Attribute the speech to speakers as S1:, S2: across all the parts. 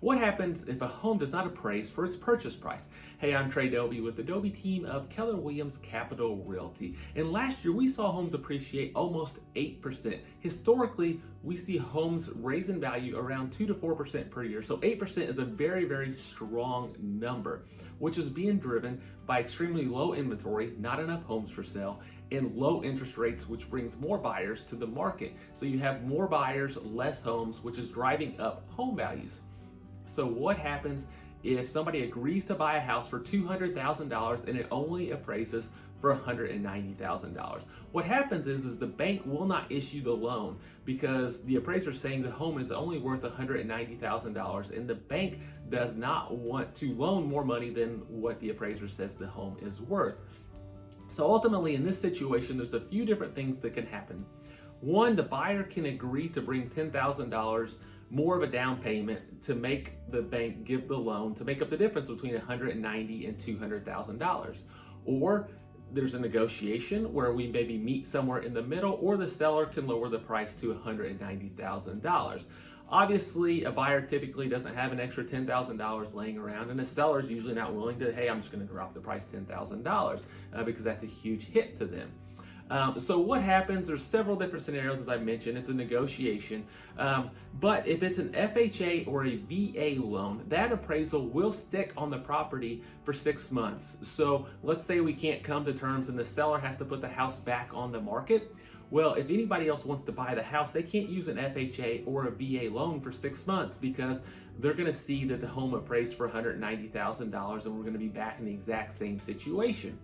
S1: What happens if a home does not appraise for its purchase price? Hey, I'm Trey Dauby with the Dauby Team of Keller Capital Realty. And last year we saw homes appreciate almost 8%. Historically, we see homes raise in value around 2 to 4% per year. So 8% is a very, very strong number, which is being driven by extremely low inventory, not enough homes for sale, and low interest rates, which brings more buyers to the market. So you have more buyers, less homes, which is driving up home values. So what happens if somebody agrees to buy a house for $200,000 and it only appraises for $190,000? What happens is the bank will not issue the loan because the appraiser is saying the home is only worth $190,000 and the bank does not want to loan more money than what the appraiser says the home is worth. So ultimately, in this situation, there's a few different things that can happen. One, the buyer can agree to bring $10,000 more of a down payment to make the bank give the loan to make up the difference between $190,000 and $200,000. Or there's a negotiation where we maybe meet somewhere in the middle, or the seller can lower the price to $190,000. Obviously, a buyer typically doesn't have an extra $10,000 laying around, and a seller is usually not willing to, hey, I'm just going to drop the price $10,000 because that's a huge hit to them. So what happens, there's several different scenarios, as I mentioned. It's a negotiation, but if it's an FHA or a VA loan, that appraisal will stick on the property for 6 months. So let's say we can't come to terms and the seller has to put the house back on the market. Well, if anybody else wants to buy the house, they can't use an FHA or a VA loan for 6 months because they're going to see that the home appraised for $190,000 and we're going to be back in the exact same situation.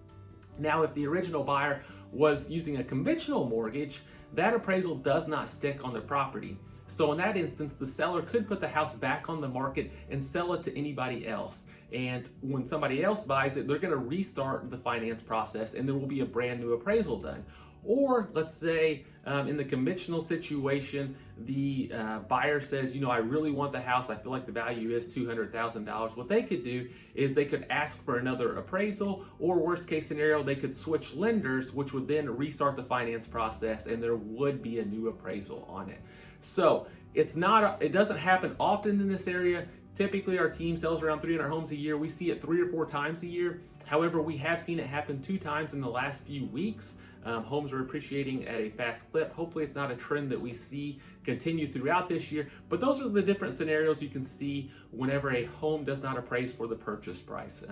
S1: Now, if the original buyer was using a conventional mortgage, that appraisal does not stick on the property. So in that instance, the seller could put the house back on the market and sell it to anybody else. And when somebody else buys it, they're going to restart the finance process and there will be a brand new appraisal done. Or let's say in the conventional situation, the buyer says, I really want the house. I feel like the value is $200,000. What they could do is they could ask for another appraisal, or worst case scenario, they could switch lenders, which would then restart the finance process and there would be a new appraisal on it. So it doesn't happen often in this area. Typically, our team sells around 300 homes a year. We see it 3 or 4 times a year. However, we have seen it happen 2 times in the last few weeks. Homes are appreciating at a fast clip. Hopefully, it's not a trend that we see continue throughout this year. But those are the different scenarios you can see whenever a home does not appraise for the purchase price.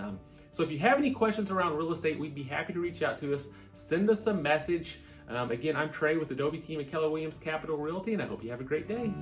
S1: So if you have any questions around real estate, we'd be happy to reach out to us. Send us a message. Again, I'm Trey with the Dauby Team at Keller Capital Realty, and I hope you have a great day.